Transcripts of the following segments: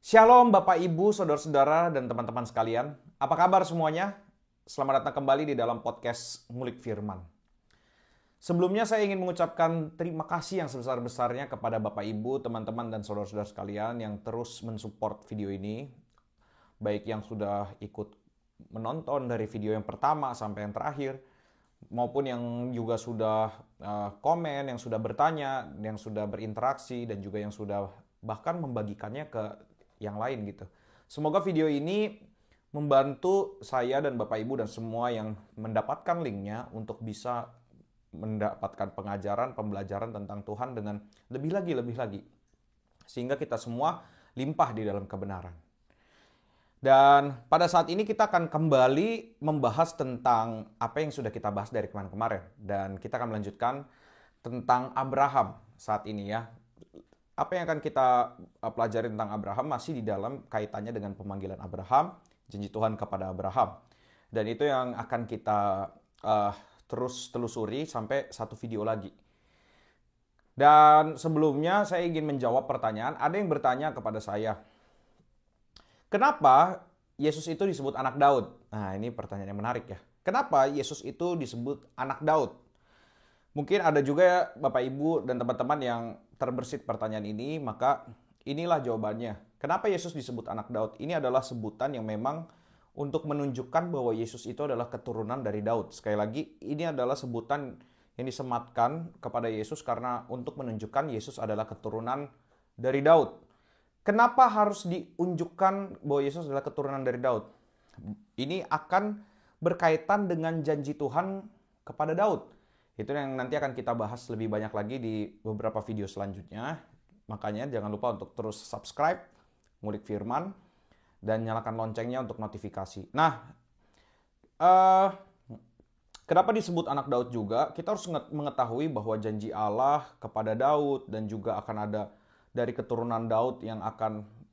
Shalom Bapak Ibu, Saudara-saudara, dan teman-teman sekalian. Apa kabar semuanya? Selamat datang kembali di dalam podcast Ngulik Firman. Sebelumnya saya ingin mengucapkan terima kasih yang sebesar-besarnya kepada Bapak Ibu, teman-teman, dan saudara-saudara sekalian yang terus mensupport video ini. Baik yang sudah ikut menonton dari video yang pertama sampai yang terakhir, maupun yang juga sudah komen, yang sudah bertanya, yang sudah berinteraksi, dan juga yang sudah bahkan membagikannya ke yang lain gitu. Semoga video ini membantu saya dan Bapak Ibu dan semua yang mendapatkan linknya untuk bisa mendapatkan pengajaran, pembelajaran tentang Tuhan dengan lebih lagi. Sehingga kita semua limpah di dalam kebenaran. Dan pada saat ini kita akan kembali membahas tentang apa yang sudah kita bahas dari kemarin-kemarin. Dan kita akan melanjutkan tentang Abraham saat ini ya. Apa yang akan kita pelajari tentang Abraham masih di dalam kaitannya dengan pemanggilan Abraham, janji Tuhan kepada Abraham. Dan itu yang akan kita terus telusuri sampai satu video lagi. Dan sebelumnya saya ingin menjawab pertanyaan. Ada yang bertanya kepada saya, kenapa Yesus itu disebut anak Daud? Nah, ini pertanyaan yang menarik ya. Kenapa Yesus itu disebut anak Daud? Mungkin ada juga ya Bapak Ibu dan teman-teman yang terbersit pertanyaan ini, maka inilah jawabannya. Kenapa Yesus disebut anak Daud? Ini adalah sebutan yang memang untuk menunjukkan bahwa Yesus itu adalah keturunan dari Daud. Sekali lagi, ini adalah sebutan yang disematkan kepada Yesus karena untuk menunjukkan Yesus adalah keturunan dari Daud. Kenapa harus diunjukkan bahwa Yesus adalah keturunan dari Daud? Ini akan berkaitan dengan janji Tuhan kepada Daud. Itu yang nanti akan kita bahas lebih banyak lagi di beberapa video selanjutnya. Makanya jangan lupa untuk terus subscribe, Ngulik Firman, dan nyalakan loncengnya untuk notifikasi. Nah, kenapa disebut anak Daud juga? Kita harus mengetahui bahwa janji Allah kepada Daud dan juga akan ada dari keturunan Daud yang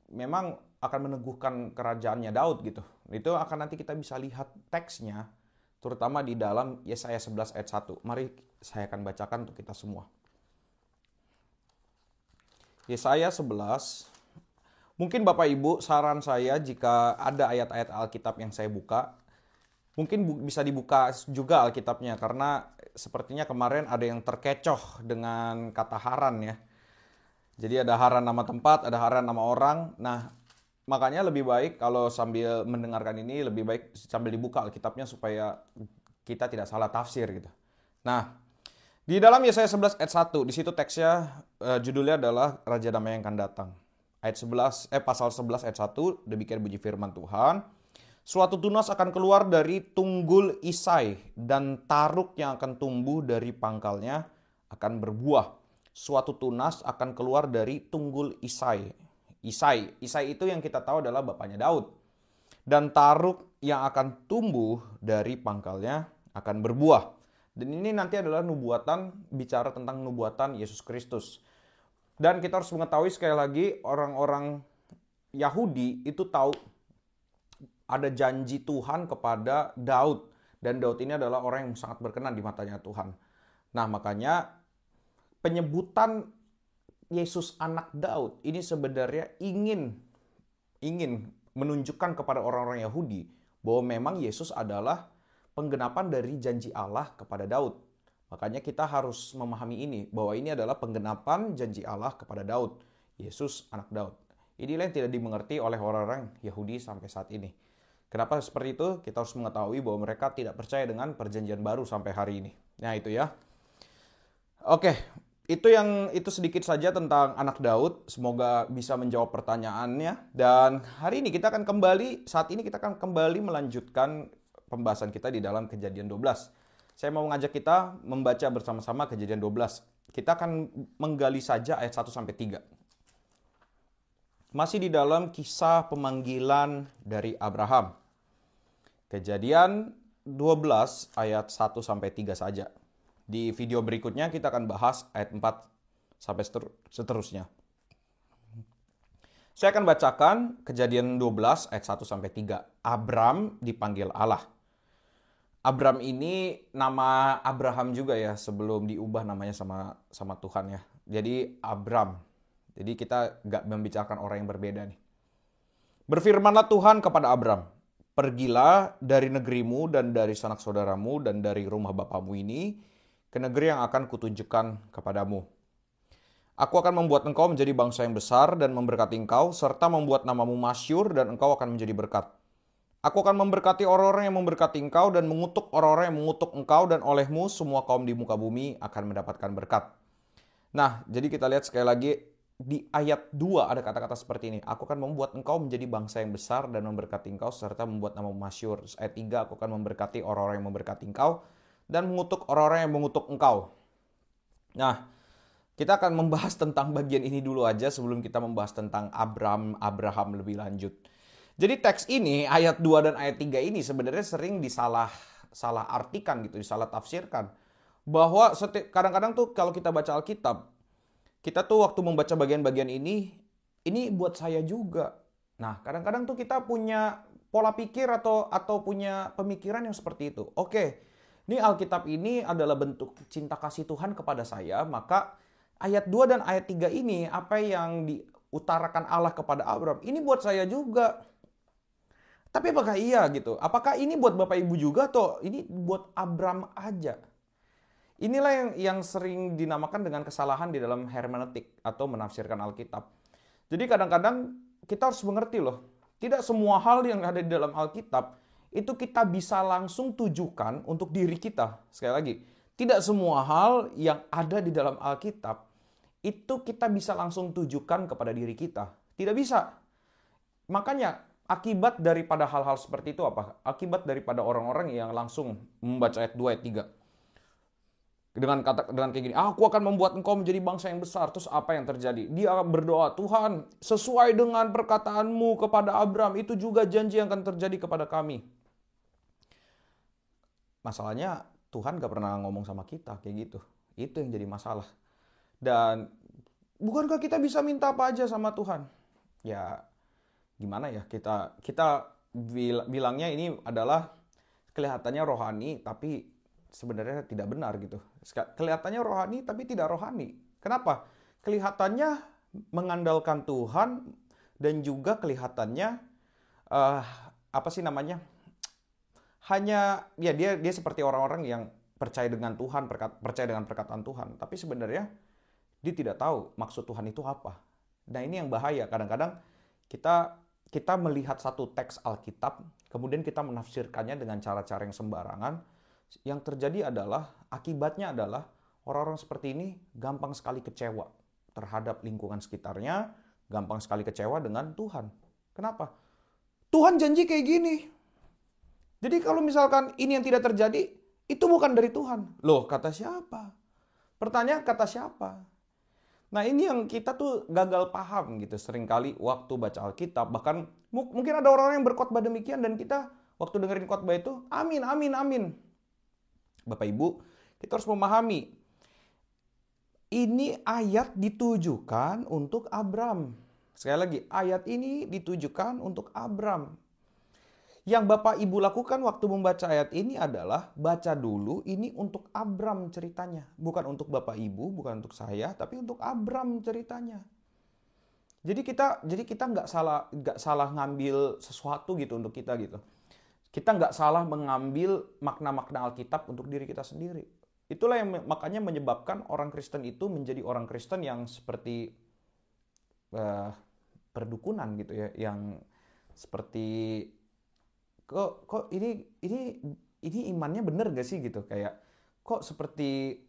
memang akan meneguhkan kerajaannya Daud gitu. Itu akan nanti kita bisa lihat teksnya, terutama di dalam Yesaya 11 ayat 1. Mari saya akan bacakan untuk kita semua. Yesaya 11. Mungkin Bapak Ibu, saran saya jika ada ayat-ayat Alkitab yang saya buka, mungkin bisa dibuka juga Alkitabnya, karena sepertinya kemarin ada yang terkecoh dengan kata haran ya. Jadi ada haran nama tempat, ada haran nama orang. Nah, makanya lebih baik kalau sambil mendengarkan ini, lebih baik sambil dibuka Alkitabnya supaya kita tidak salah tafsir gitu. Nah, di dalam Yesaya 11 ayat 1, di situ teksnya judulnya adalah Raja Damai yang akan datang. Pasal 11 ayat 1, demikian bunyi firman Tuhan. Suatu tunas akan keluar dari tunggul Isai dan taruk yang akan tumbuh dari pangkalnya akan berbuah. Suatu tunas akan keluar dari tunggul Isai. Isai itu yang kita tahu adalah bapaknya Daud. Dan taruk yang akan tumbuh dari pangkalnya akan berbuah. Dan ini nanti adalah bicara tentang nubuatan Yesus Kristus. Dan kita harus mengetahui sekali lagi, orang-orang Yahudi itu tahu ada janji Tuhan kepada Daud. Dan Daud ini adalah orang yang sangat berkenan di matanya Tuhan. Nah, makanya penyebutan Yesus anak Daud ini sebenarnya ingin menunjukkan kepada orang-orang Yahudi bahwa memang Yesus adalah penggenapan dari janji Allah kepada Daud. Makanya kita harus memahami ini, bahwa ini adalah penggenapan janji Allah kepada Daud. Yesus anak Daud. Inilah yang tidak dimengerti oleh orang-orang Yahudi sampai saat ini. Kenapa seperti itu? Kita harus mengetahui bahwa mereka tidak percaya dengan perjanjian baru sampai hari ini. Nah itu ya. Oke, itu sedikit saja tentang anak Daud. Semoga bisa menjawab pertanyaannya. Dan saat ini kita akan kembali melanjutkan pembahasan kita di dalam Kejadian 12. Saya mau mengajak kita membaca bersama-sama Kejadian 12. Kita akan menggali saja ayat 1 sampai 3. Masih di dalam kisah pemanggilan dari Abraham. Kejadian 12 ayat 1 sampai 3 saja. Di video berikutnya kita akan bahas ayat 4 sampai seterusnya. Saya akan bacakan Kejadian 12 ayat 1 sampai 3. Abram dipanggil Allah. Abram ini nama Abraham juga ya, sebelum diubah namanya sama Tuhan ya. Jadi Abram. Jadi kita nggak membicarakan orang yang berbeda nih. Berfirmanlah Tuhan kepada Abram, pergilah dari negerimu dan dari sanak saudaramu dan dari rumah bapamu ini ke negeri yang akan kutunjukkan kepadamu. Aku akan membuat engkau menjadi bangsa yang besar dan memberkati engkau, serta membuat namamu masyhur dan engkau akan menjadi berkat. Aku akan memberkati orang-orang yang memberkati engkau dan mengutuk orang-orang yang mengutuk engkau, dan olehmu semua kaum di muka bumi akan mendapatkan berkat. Nah, jadi kita lihat sekali lagi di ayat 2 ada kata-kata seperti ini. Aku akan membuat engkau menjadi bangsa yang besar dan memberkati engkau serta membuat namamu masyhur. Ayat 3, aku akan memberkati orang-orang yang memberkati engkau dan mengutuk orang-orang yang mengutuk engkau. Nah, kita akan membahas tentang bagian ini dulu aja sebelum kita membahas tentang Abraham lebih lanjut. Jadi teks ini, ayat 2 dan ayat 3 ini sebenarnya sering salah artikan gitu, disalah tafsirkan. Bahwa kadang-kadang tuh kalau kita baca Alkitab, kita tuh waktu membaca bagian-bagian ini buat saya juga. Nah, kadang-kadang tuh kita punya pola pikir atau punya pemikiran yang seperti itu. Oke, ini Alkitab ini adalah bentuk cinta kasih Tuhan kepada saya, maka ayat 2 dan ayat 3 ini, apa yang diutarakan Allah kepada Abraham, ini buat saya juga. Tapi apakah iya gitu? Apakah ini buat Bapak Ibu juga atau ini buat Abraham aja? Inilah yang sering dinamakan dengan kesalahan di dalam hermeneutik atau menafsirkan Alkitab. Jadi kadang-kadang kita harus mengerti loh, tidak semua hal yang ada di dalam Alkitab itu kita bisa langsung tujukan untuk diri kita. Sekali lagi, tidak semua hal yang ada di dalam Alkitab itu kita bisa langsung tujukan kepada diri kita. Tidak bisa. Makanya akibat daripada hal-hal seperti itu apa? Akibat daripada orang-orang yang langsung membaca ayat 2, ayat 3. Dengan kayak gini, aku akan membuat engkau menjadi bangsa yang besar. Terus apa yang terjadi? Dia berdoa, Tuhan, sesuai dengan perkataanmu kepada Abraham, itu juga janji yang akan terjadi kepada kami. Masalahnya Tuhan gak pernah ngomong sama kita kayak gitu. Itu yang jadi masalah. Dan bukankah kita bisa minta apa aja sama Tuhan? Ya gimana ya, kita bilangnya ini adalah kelihatannya rohani tapi sebenarnya tidak benar gitu. Kelihatannya rohani tapi tidak rohani. Kenapa? Kelihatannya mengandalkan Tuhan dan juga kelihatannya hanya ya dia seperti orang-orang yang percaya dengan Tuhan, percaya dengan perkataan Tuhan, tapi sebenarnya dia tidak tahu maksud Tuhan itu apa. Nah, ini yang bahaya. Kadang-kadang kita melihat satu teks Alkitab, kemudian kita menafsirkannya dengan cara-cara yang sembarangan. Yang terjadi adalah, akibatnya adalah orang-orang seperti ini gampang sekali kecewa terhadap lingkungan sekitarnya, gampang sekali kecewa dengan Tuhan. Kenapa? Tuhan janji kayak gini. Jadi kalau misalkan ini yang tidak terjadi, itu bukan dari Tuhan. Loh, kata siapa? Pertanyaan, kata siapa? Nah, ini yang kita tuh gagal paham gitu seringkali waktu baca Alkitab. Bahkan mungkin ada orang-orang yang berkhotbah demikian dan kita waktu dengerin khotbah itu, amin, amin, amin. Bapak Ibu, kita harus memahami, ini ayat ditujukan untuk Abram. Sekali lagi, ayat ini ditujukan untuk Abram. Yang Bapak Ibu lakukan waktu membaca ayat ini adalah baca dulu ini untuk Abram ceritanya. Bukan untuk Bapak Ibu, bukan untuk saya, tapi untuk Abram ceritanya. Jadi kita nggak salah ngambil sesuatu gitu untuk kita gitu. Kita nggak salah mengambil makna-makna Alkitab untuk diri kita sendiri. Itulah yang makanya menyebabkan orang Kristen itu menjadi orang Kristen yang seperti perdukunan gitu ya, yang seperti kok ini imannya bener gak sih gitu, kayak kok seperti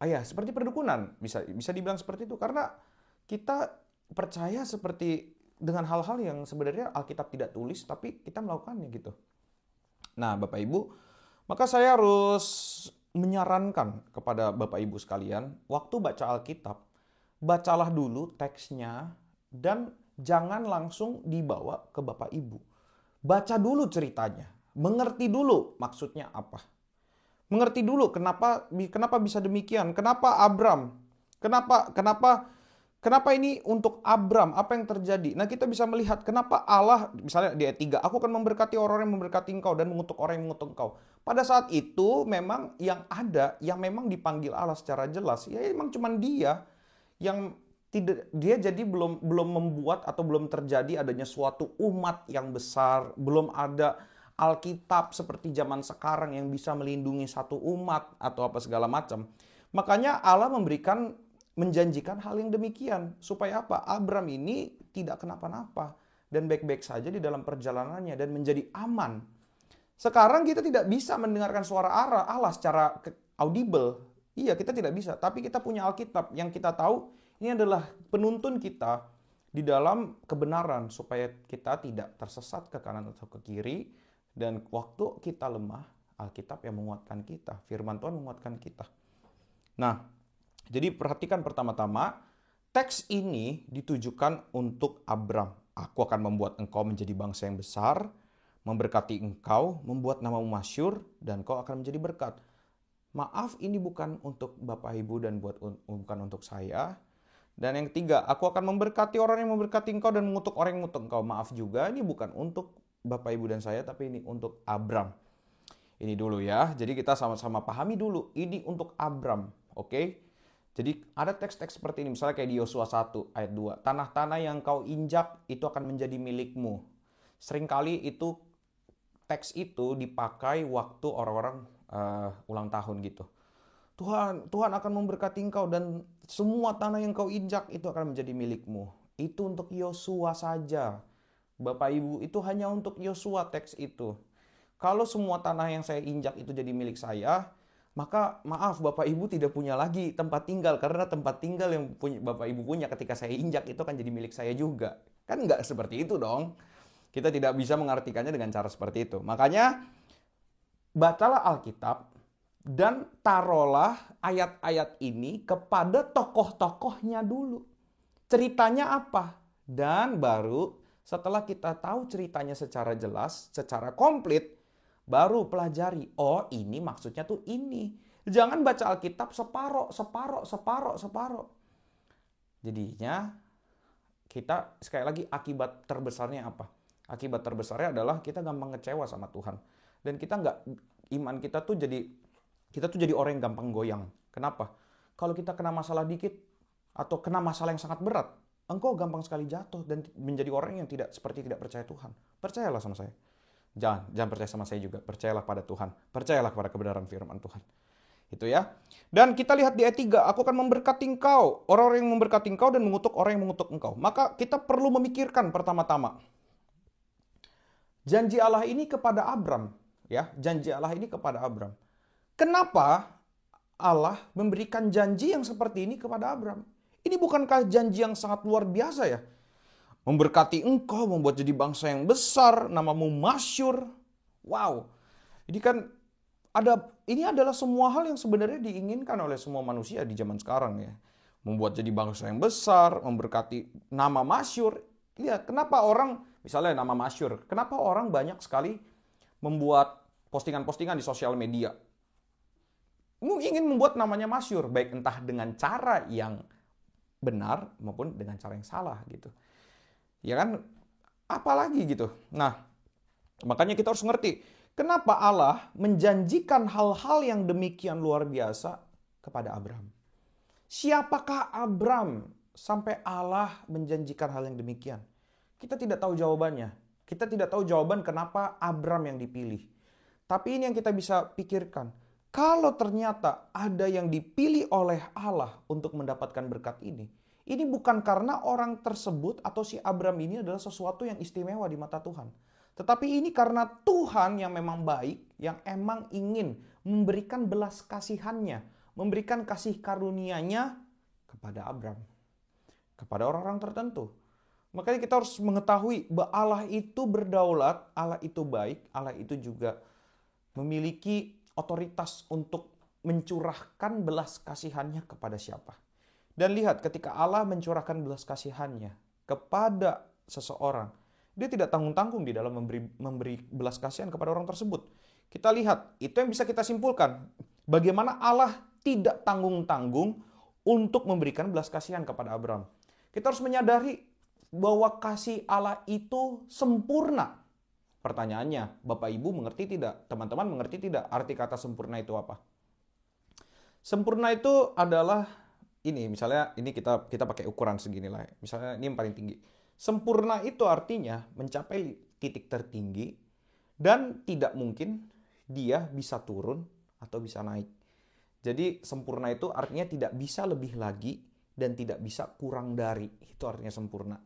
seperti perdukunan, bisa dibilang seperti itu karena kita percaya seperti dengan hal-hal yang sebenarnya Alkitab tidak tulis tapi kita melakukannya gitu. Nah, Bapak Ibu, maka saya harus menyarankan kepada Bapak Ibu sekalian, waktu baca Alkitab, bacalah dulu teksnya dan jangan langsung dibawa ke Bapak Ibu. Baca dulu ceritanya, mengerti dulu maksudnya apa. Mengerti dulu kenapa bisa demikian, kenapa Abram, Kenapa ini untuk Abram? Apa yang terjadi? Nah, kita bisa melihat kenapa Allah, misalnya di ayat 3, aku akan memberkati orang yang memberkati engkau dan mengutuk orang yang mengutuk engkau. Pada saat itu memang yang ada, yang memang dipanggil Allah secara jelas, ya memang cuma dia yang dia jadi belum membuat atau belum terjadi adanya suatu umat yang besar, belum ada Alkitab seperti zaman sekarang yang bisa melindungi satu umat atau apa segala macam. Makanya Allah menjanjikan hal yang demikian supaya apa? Abram ini tidak kenapa-napa dan baik-baik saja di dalam perjalanannya dan menjadi aman. Sekarang kita tidak bisa mendengarkan suara Allah secara audible. Iya, kita tidak bisa, tapi kita punya Alkitab yang kita tahu ini adalah penuntun kita di dalam kebenaran supaya kita tidak tersesat ke kanan atau ke kiri, dan waktu kita lemah, Alkitab yang menguatkan kita, firman Tuhan menguatkan kita. Nah, jadi perhatikan pertama-tama, teks ini ditujukan untuk Abram. Aku akan membuat engkau menjadi bangsa yang besar, memberkati engkau, membuat namamu masyhur, dan kau akan menjadi berkat. Maaf, ini bukan untuk Bapak Ibu dan bukan untuk saya. Dan yang ketiga, aku akan memberkati orang yang memberkati engkau dan mengutuk orang yang mengutuk engkau. Maaf juga, ini bukan untuk Bapak Ibu dan saya, tapi ini untuk Abram. Ini dulu ya, jadi kita sama-sama pahami dulu, ini untuk Abram, oke? Jadi ada teks-teks seperti ini, misalnya kayak di Yosua 1 ayat 2. Tanah-tanah yang kau injak itu akan menjadi milikmu. Seringkali itu teks itu dipakai waktu orang-orang ulang tahun gitu. Tuhan akan memberkati engkau dan semua tanah yang kau injak itu akan menjadi milikmu. Itu untuk Yosua saja. Bapak Ibu, itu hanya untuk Yosua teks itu. Kalau semua tanah yang saya injak itu jadi milik saya, maka maaf Bapak Ibu tidak punya lagi tempat tinggal. Karena tempat tinggal yang Bapak Ibu punya ketika saya injak itu akan jadi milik saya juga. Kan nggak seperti itu dong. Kita tidak bisa mengartikannya dengan cara seperti itu. Makanya bacalah Alkitab dan taruhlah ayat-ayat ini kepada tokoh-tokohnya dulu. Ceritanya apa? Dan baru setelah kita tahu ceritanya secara jelas, secara komplit, baru pelajari. Oh, ini maksudnya tuh ini. Jangan baca Alkitab separoh. Jadinya kita sekali lagi akibat terbesarnya apa? Akibat terbesarnya adalah kita gampang kecewa sama Tuhan. Dan iman kita tuh jadi orang yang gampang goyang. Kenapa? Kalau kita kena masalah dikit atau kena masalah yang sangat berat, engkau gampang sekali jatuh dan menjadi orang yang tidak percaya Tuhan. Percayalah sama saya. Jangan percaya sama saya juga. Percayalah pada Tuhan. Percayalah kepada kebenaran firman Tuhan. Itu ya. Dan kita lihat di ayat 3, aku akan memberkati engkau, orang-orang yang memberkati engkau dan mengutuk orang yang mengutuk engkau. Maka kita perlu memikirkan pertama-tama. Janji Allah ini kepada Abram, ya. Janji Allah ini kepada Abram. Kenapa Allah memberikan janji yang seperti ini kepada Abram? Ini bukankah janji yang sangat luar biasa ya? Memberkati engkau, membuat jadi bangsa yang besar, namamu masyhur. Wow. Ini adalah semua hal yang sebenarnya diinginkan oleh semua manusia di zaman sekarang ya. Membuat jadi bangsa yang besar, memberkati nama masyhur. Lihat, kenapa orang, misalnya nama masyhur, kenapa orang banyak sekali membuat postingan-postingan di sosial media? Ingin membuat namanya masyhur, baik entah dengan cara yang benar maupun dengan cara yang salah gitu. Ya kan? Apalagi gitu. Nah, makanya kita harus ngerti kenapa Allah menjanjikan hal-hal yang demikian luar biasa kepada Abram. Siapakah Abram sampai Allah menjanjikan hal yang demikian? Kita tidak tahu jawabannya. Kita tidak tahu jawaban kenapa Abram yang dipilih. Tapi ini yang kita bisa pikirkan. Kalau ternyata ada yang dipilih oleh Allah untuk mendapatkan berkat ini bukan karena orang tersebut atau si Abram ini adalah sesuatu yang istimewa di mata Tuhan. Tetapi ini karena Tuhan yang memang baik, yang emang ingin memberikan belas kasihannya, memberikan kasih karunia-Nya kepada Abram, kepada orang-orang tertentu. Makanya kita harus mengetahui bahwa Allah itu berdaulat, Allah itu baik, Allah itu juga memiliki otoritas untuk mencurahkan belas kasihannya kepada siapa. Dan lihat, ketika Allah mencurahkan belas kasihannya kepada seseorang, dia tidak tanggung-tanggung di dalam memberi belas kasihan kepada orang tersebut. Kita lihat, itu yang bisa kita simpulkan. Bagaimana Allah tidak tanggung-tanggung untuk memberikan belas kasihan kepada Abram. Kita harus menyadari bahwa kasih Allah itu sempurna. Pertanyaannya, Bapak Ibu mengerti tidak? Teman-teman mengerti tidak arti kata sempurna itu apa? Sempurna itu adalah ini misalnya ini kita pakai ukuran segini lah. Misalnya ini yang paling tinggi. Sempurna itu artinya mencapai titik tertinggi dan tidak mungkin dia bisa turun atau bisa naik. Jadi sempurna itu artinya tidak bisa lebih lagi dan tidak bisa kurang dari. Itu artinya sempurna.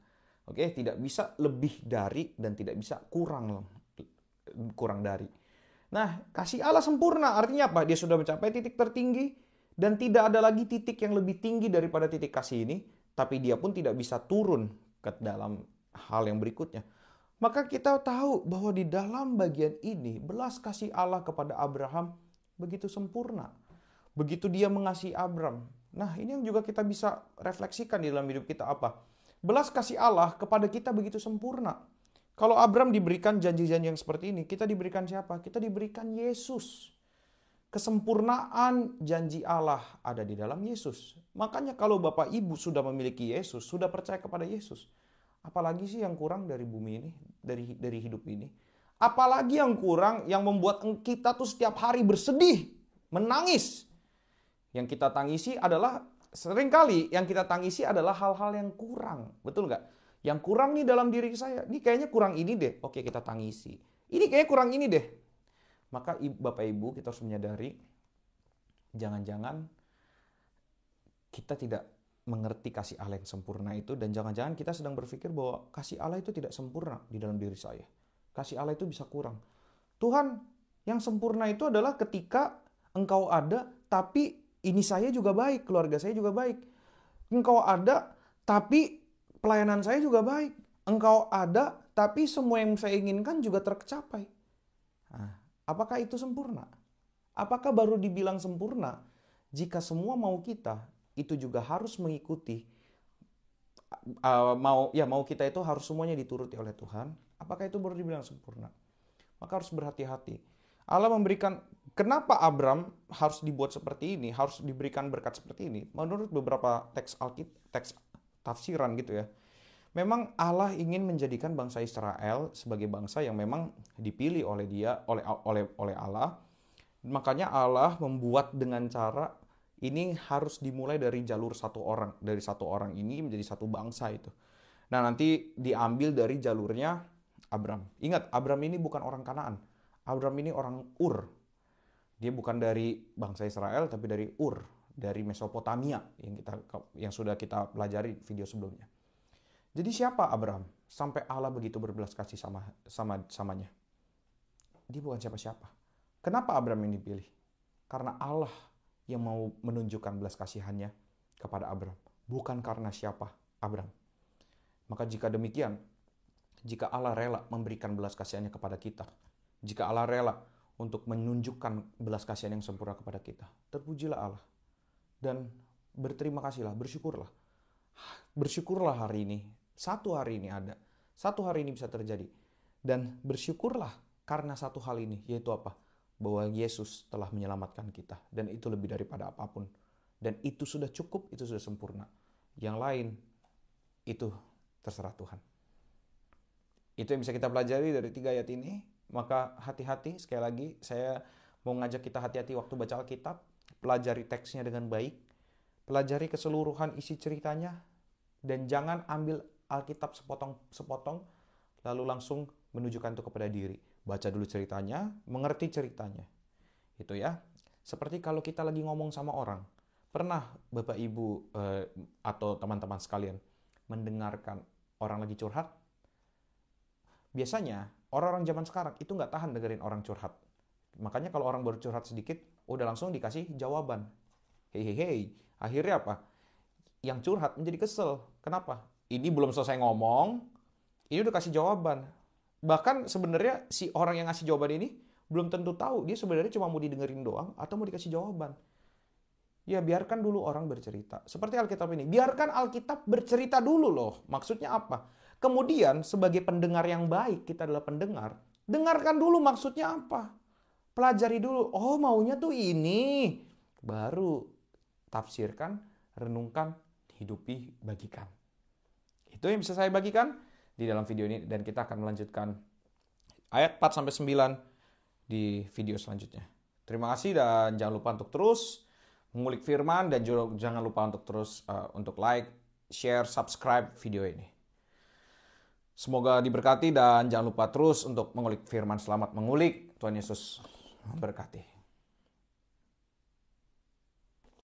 Oke, tidak bisa lebih dari dan tidak bisa kurang dari. Nah, kasih Allah sempurna artinya apa? Dia sudah mencapai titik tertinggi dan tidak ada lagi titik yang lebih tinggi daripada titik kasih ini, tapi dia pun tidak bisa turun ke dalam hal yang berikutnya. Maka kita tahu bahwa di dalam bagian ini belas kasih Allah kepada Abraham begitu sempurna. Begitu dia mengasihi Abram. Nah, ini yang juga kita bisa refleksikan di dalam hidup kita apa? Belas kasih Allah kepada kita begitu sempurna. Kalau Abram diberikan janji-janji yang seperti ini, kita diberikan siapa? Kita diberikan Yesus. Kesempurnaan janji Allah ada di dalam Yesus. Makanya kalau Bapak Ibu sudah memiliki Yesus, sudah percaya kepada Yesus, apalagi sih yang kurang dari bumi ini, dari hidup ini? Apalagi yang kurang yang membuat kita tuh setiap hari bersedih, menangis. Yang kita tangisi adalah seringkali yang kita tangisi adalah hal-hal yang kurang. Betul nggak? Yang kurang nih dalam diri saya. Ini kayaknya kurang ini deh. Oke, kita tangisi. Ini kayaknya kurang ini deh. Maka Bapak Ibu kita harus menyadari jangan-jangan kita tidak mengerti kasih Allah yang sempurna itu, dan jangan-jangan kita sedang berpikir bahwa kasih Allah itu tidak sempurna di dalam diri saya. Kasih Allah itu bisa kurang. Tuhan, yang sempurna itu adalah ketika Engkau ada, tapi ini saya juga baik, keluarga saya juga baik. Engkau ada, tapi pelayanan saya juga baik. Engkau ada, tapi semua yang saya inginkan juga tercapai. Nah, apakah itu sempurna? Apakah baru dibilang sempurna jika semua mau kita itu juga harus mengikuti mau kita itu harus semuanya dituruti oleh Tuhan? Apakah itu baru dibilang sempurna? Maka harus berhati-hati. Allah memberikan, kenapa Abram harus dibuat seperti ini, harus diberikan berkat seperti ini? Menurut beberapa teks tafsiran gitu ya. Memang Allah ingin menjadikan bangsa Israel sebagai bangsa yang memang dipilih oleh oleh Allah. Makanya Allah membuat dengan cara ini harus dimulai dari jalur satu orang. Dari satu orang ini menjadi satu bangsa itu. Nah, nanti diambil dari jalurnya Abram. Ingat, Abram ini bukan orang Kanaan. Abram ini orang Ur. Dia bukan dari bangsa Israel, tapi dari Ur, dari Mesopotamia yang sudah kita pelajari video sebelumnya. Jadi siapa Abram? Sampai Allah begitu berbelas kasih samanya. Dia bukan siapa-siapa. Kenapa Abram ini dipilih? Karena Allah yang mau menunjukkan belas kasihannya kepada Abram. Bukan karena siapa Abram. Maka jika demikian, jika Allah rela memberikan belas kasihannya kepada kita, jika Allah rela untuk menunjukkan belas kasihan yang sempurna kepada kita, terpujilah Allah. Dan berterima kasihlah, bersyukurlah. Bersyukurlah hari ini. Satu hari ini ada. Satu hari ini bisa terjadi. Dan bersyukurlah karena satu hal ini, yaitu apa? Bahwa Yesus telah menyelamatkan kita. Dan itu lebih daripada apapun. Dan itu sudah cukup, itu sudah sempurna. Yang lain, itu terserah Tuhan. Itu yang bisa kita pelajari dari 3 ayat ini. Maka hati-hati, sekali lagi saya mau ngajak kita hati-hati waktu baca Alkitab. Pelajari teksnya dengan baik. Pelajari keseluruhan isi ceritanya. Dan jangan ambil Alkitab sepotong-sepotong lalu langsung menunjukkan itu kepada diri. Baca dulu ceritanya, mengerti ceritanya. Itu ya. Seperti kalau kita lagi ngomong sama orang. Pernah Bapak Ibu atau teman-teman sekalian mendengarkan orang lagi curhat? Biasanya orang-orang zaman sekarang itu nggak tahan dengerin orang curhat. Makanya kalau orang baru curhat sedikit, udah langsung dikasih jawaban. Hei. Akhirnya apa? Yang curhat menjadi kesel. Kenapa? Ini belum selesai ngomong, ini udah kasih jawaban. Bahkan sebenarnya si orang yang ngasih jawaban ini belum tentu tahu dia sebenarnya cuma mau didengerin doang atau mau dikasih jawaban. Ya biarkan dulu orang bercerita. Seperti Alkitab ini. Biarkan Alkitab bercerita dulu loh. Maksudnya apa? Kemudian sebagai pendengar yang baik, kita adalah pendengar. Dengarkan dulu maksudnya apa. Pelajari dulu. Oh maunya tuh ini. Baru tafsirkan, renungkan, hidupi, bagikan. Itu yang bisa saya bagikan di dalam video ini. Dan kita akan melanjutkan ayat 4-9 di video selanjutnya. Terima kasih dan jangan lupa untuk terus mengulik firman, dan juga jangan lupa untuk terus untuk like, share, subscribe video ini. Semoga diberkati dan jangan lupa terus untuk mengulik firman. Selamat mengulik. Tuhan Yesus memberkati.